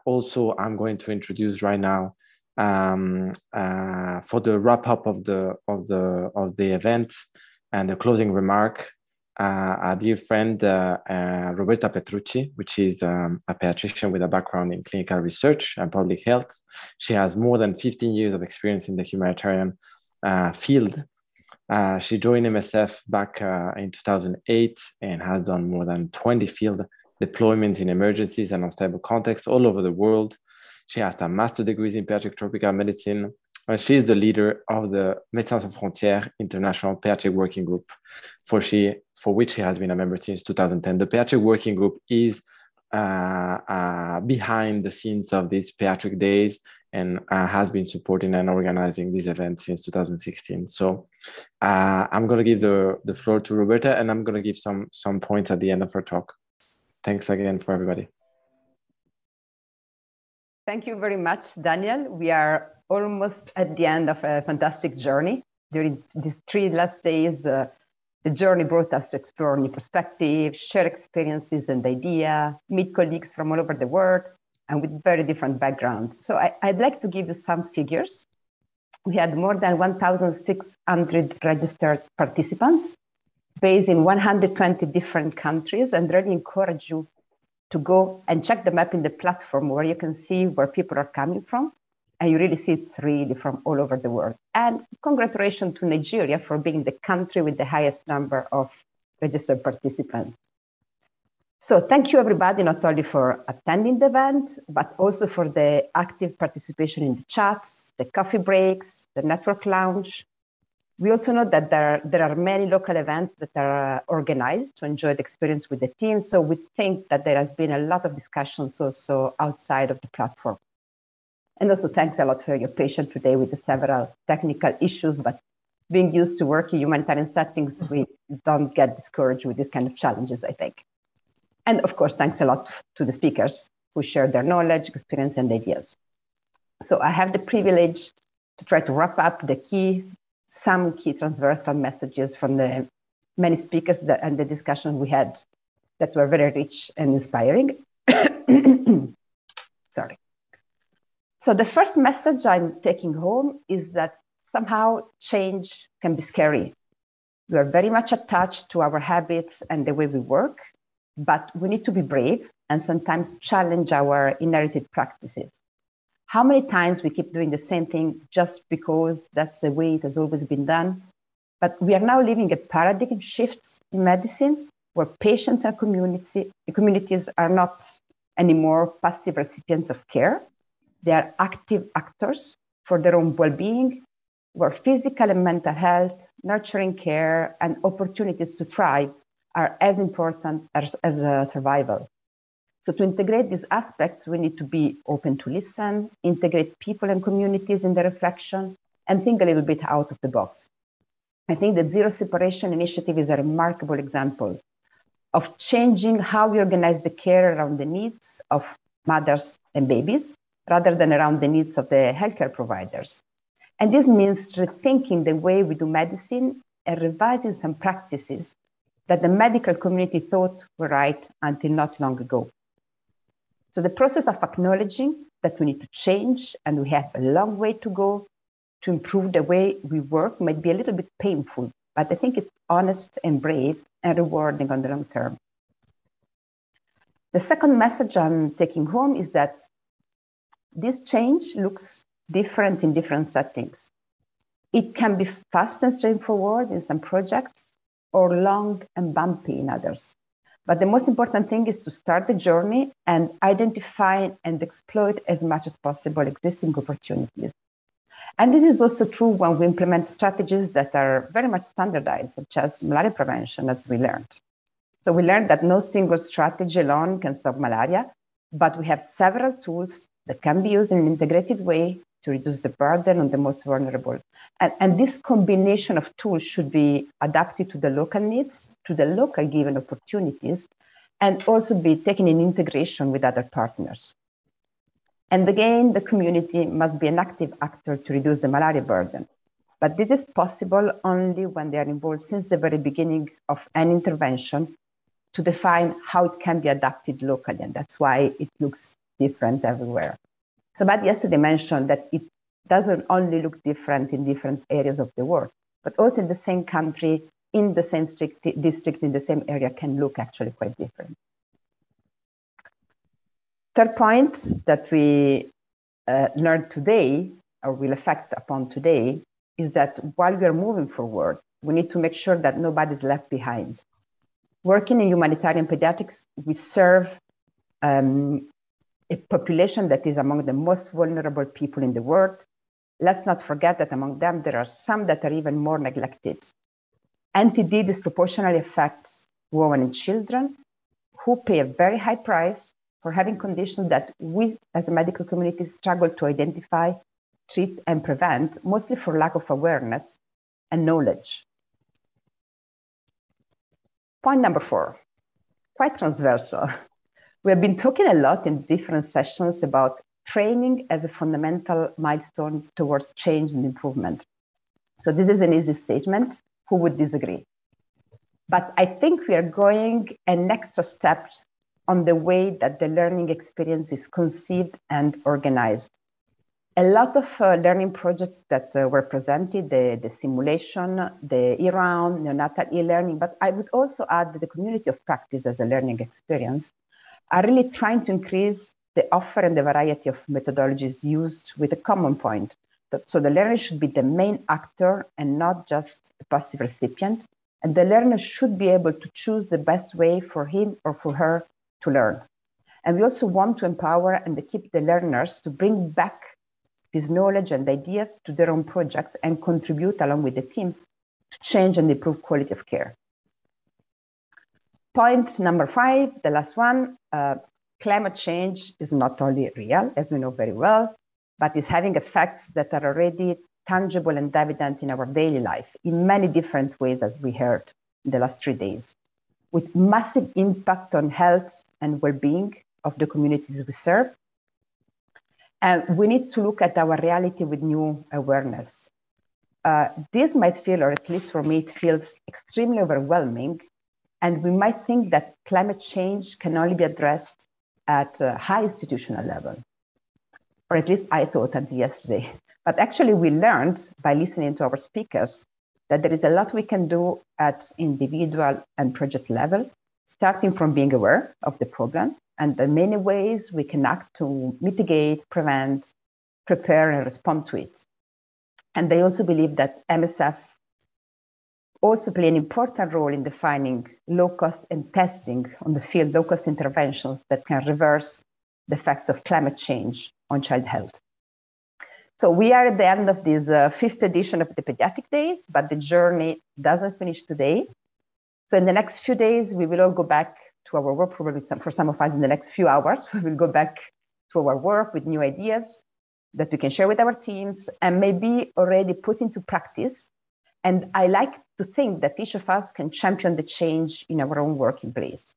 Also, I'm going to introduce right now for the wrap up of the event and the closing remark, a dear friend, Roberta Petrucci, which is a pediatrician with a background in clinical research and public health. She has more than 15 years of experience in the humanitarian field. She joined MSF back in 2008 and has done more than 20 field deployments in emergencies and unstable contexts all over the world. She has a master's degree in pediatric tropical medicine, and she is the leader of the Médecins Sans Frontières International Pediatric Working Group, for which she has been a member since 2010. The Pediatric Working Group is behind the scenes of these Paediatric Days and has been supporting and organizing these events since 2016. So I'm going to give the floor to Roberta, and I'm going to give some points at the end of her talk. Thanks again for everybody. Thank you very much, Daniel. We are almost at the end of a fantastic journey. During these 3 last days, the journey brought us to explore new perspectives, share experiences and ideas, meet colleagues from all over the world and with very different backgrounds. So I'd like to give you some figures. We had more than 1,600 registered participants based in 120 different countries, and really encourage you to go and check the map in the platform where you can see where people are coming from. And you really see it's really from all over the world. And congratulations to Nigeria for being the country with the highest number of registered participants. So thank you everybody, not only for attending the event, but also for the active participation in the chats, the coffee breaks, the network lounge. We also know that there are many local events that are organized to enjoy the experience with the team. So we think that there has been a lot of discussions also outside of the platform. And also thanks a lot for your patience today with the several technical issues, but being used to work in humanitarian settings, we don't get discouraged with these kind of challenges, I think. And of course, thanks a lot to the speakers who shared their knowledge, experience, and ideas. So I have the privilege to try to wrap up some key transversal messages from the many speakers and the discussion we had that were very rich and inspiring. Sorry. So the first message I'm taking home is that somehow change can be scary. We are very much attached to our habits and the way we work, but we need to be brave and sometimes challenge our inherited practices. How many times we keep doing the same thing just because that's the way it has always been done? But we are now living a paradigm shifts in medicine where patients and communities are not anymore passive recipients of care. They are active actors for their own well-being, where physical and mental health, nurturing care, and opportunities to thrive are as important as survival. So to integrate these aspects, we need to be open to listen, integrate people and communities in the reflection, and think a little bit out of the box. I think the Zero Separation Initiative is a remarkable example of changing how we organize the care around the needs of mothers and babies, rather than around the needs of the healthcare providers. And this means rethinking the way we do medicine and revising some practices that the medical community thought were right until not long ago. So the process of acknowledging that we need to change and we have a long way to go to improve the way we work might be a little bit painful, but I think it's honest and brave and rewarding on the long term. The second message I'm taking home is that this change looks different in different settings. It can be fast and straightforward in some projects or long and bumpy in others. But the most important thing is to start the journey and identify and exploit as much as possible existing opportunities. And this is also true when we implement strategies that are very much standardized, such as malaria prevention, as we learned. So we learned that no single strategy alone can stop malaria, but we have several tools that can be used in an integrated way to reduce the burden on the most vulnerable. And this combination of tools should be adapted to the local needs, to the local given opportunities, and also be taken in integration with other partners. And again, the community must be an active actor to reduce the malaria burden. But this is possible only when they are involved since the very beginning of an intervention to define how it can be adapted locally. And that's why it looks different everywhere. So Matt yesterday mentioned that it doesn't only look different in different areas of the world, but also in the same country, in the same district, in the same area can look actually quite different. Third point that we learned today, or will affect upon today, is that while we are moving forward, we need to make sure that nobody's left behind. Working in humanitarian pediatrics, we serve a population that is among the most vulnerable people in the world. Let's not forget that among them, there are some that are even more neglected. NTD disproportionately affects women and children who pay a very high price for having conditions that we as a medical community struggle to identify, treat, and prevent, mostly for lack of awareness and knowledge. Point number 4, quite transversal. We have been talking a lot in different sessions about training as a fundamental milestone towards change and improvement. So this is an easy statement. Who would disagree? But I think we are going an extra step on the way that the learning experience is conceived and organized. A lot of learning projects that were presented, the simulation, the e-round, neonatal e-learning, but I would also add that the community of practice as a learning experience are really trying to increase the offer and the variety of methodologies used with a common point. So the learner should be the main actor and not just a passive recipient. And the learner should be able to choose the best way for him or for her to learn. And we also want to empower and keep the learners to bring back this knowledge and ideas to their own project and contribute along with the team to change and improve quality of care. Point number 5, the last one, climate change is not only real, as we know very well, but is having effects that are already tangible and evident in our daily life in many different ways, as we heard in the last 3 days, with massive impact on health and well-being of the communities we serve. And we need to look at our reality with new awareness. This might feel, or at least for me, it feels extremely overwhelming. And we might think that climate change can only be addressed at a high institutional level. Or at least I thought until yesterday. But actually we learned by listening to our speakers that there is a lot we can do at individual and project level, starting from being aware of the problem and the many ways we can act to mitigate, prevent, prepare, and respond to it. And they also believe that MSF also play an important role in defining low-cost and testing on the field, low-cost interventions that can reverse the effects of climate change on child health. So we are at the end of this 5th edition of the Paediatric Days, but the journey doesn't finish today. So in the next few days, we will all go back to our work, probably for some of us in the next few hours, we will go back to our work with new ideas that we can share with our teams and maybe already put into practice. And I like to think that each of us can champion the change in our own working place.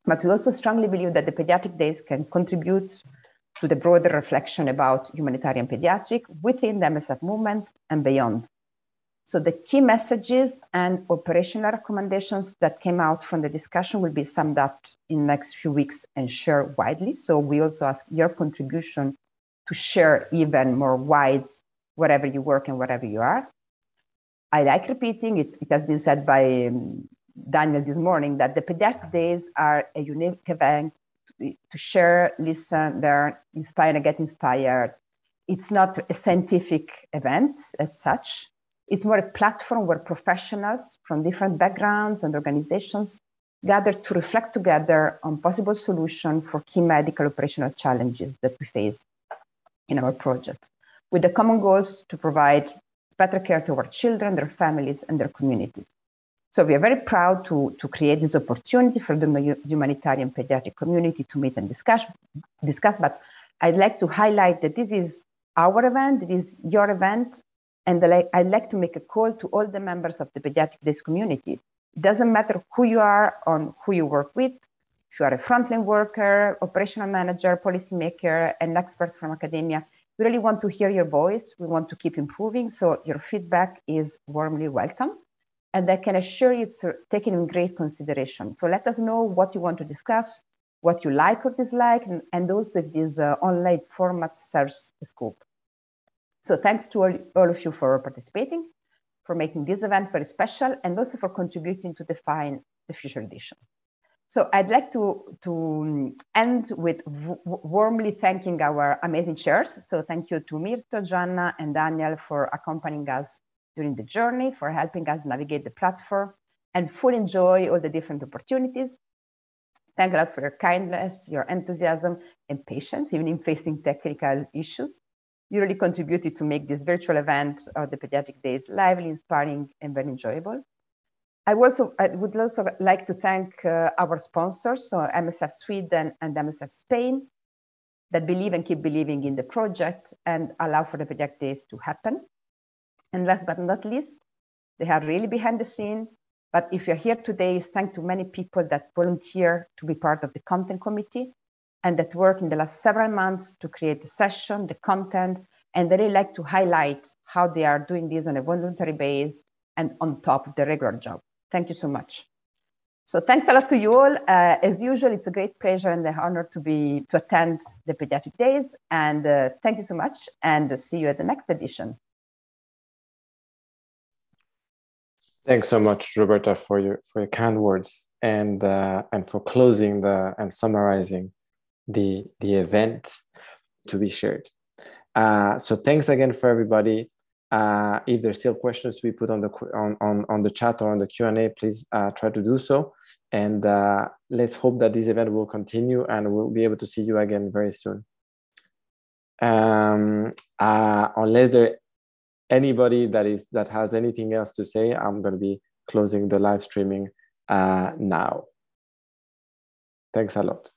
But we also strongly believe that the Paediatric Days can contribute to the broader reflection about humanitarian pediatric within the MSF movement and beyond. So the key messages and operational recommendations that came out from the discussion will be summed up in the next few weeks and shared widely. So we also ask your contribution to share even more wide wherever you work and wherever you are. I like repeating, it has been said by Daniel this morning, that the Paediatric Days are a unique event to share, listen, learn, inspire, and get inspired. It's not a scientific event as such. It's more a platform where professionals from different backgrounds and organizations gather to reflect together on possible solutions for key medical operational challenges that we face in our project, with the common goals to provide better care to our children, their families, and their communities. So we are very proud to create this opportunity for the humanitarian pediatric community to meet and discuss, but I'd like to highlight that this is our event, it is your event, and I'd like to make a call to all the members of the Paediatric Days community. It doesn't matter who you are or who you work with. If you are a frontline worker, operational manager, policymaker, an expert from academia, we really want to hear your voice. We want to keep improving. So your feedback is warmly welcome. And I can assure you it's taken in great consideration. So let us know what you want to discuss, what you like or dislike, and also if this online format serves the scope. So thanks to all of you for participating, for making this event very special, and also for contributing to define the future editions. So I'd like to end with warmly thanking our amazing chairs. So thank you to Mirto, Gianna, and Daniel for accompanying us during the journey, for helping us navigate the platform, and fully enjoy all the different opportunities. Thank you a lot for your kindness, your enthusiasm, and patience, even in facing technical issues. You really contributed to make this virtual event of the Paediatric Days lively, inspiring, and very enjoyable. I would also like to thank our sponsors, so MSF Sweden and MSF Spain, that believe and keep believing in the project and allow for the Paediatric Days to happen. And last but not least, they are really behind the scene. But if you're here today, it's thanks to many people that volunteer to be part of the content committee and that work in the last several months to create the session, the content, and they really like to highlight how they are doing this on a voluntary basis and on top of the regular job. Thank you so much. So thanks a lot to you all. As usual, it's a great pleasure and an honor to attend the Paediatric Days. And thank you so much, and see you at the next edition. Thanks so much, Roberta, for your kind words and for closing and summarizing the event to be shared. So thanks again for everybody. If there's still questions to be put on the chat or on the Q&A, please try to do so. And let's hope that this event will continue and we'll be able to see you again very soon. Unless there anybody that has anything else to say, I'm going to be closing the live streaming now. Thanks a lot.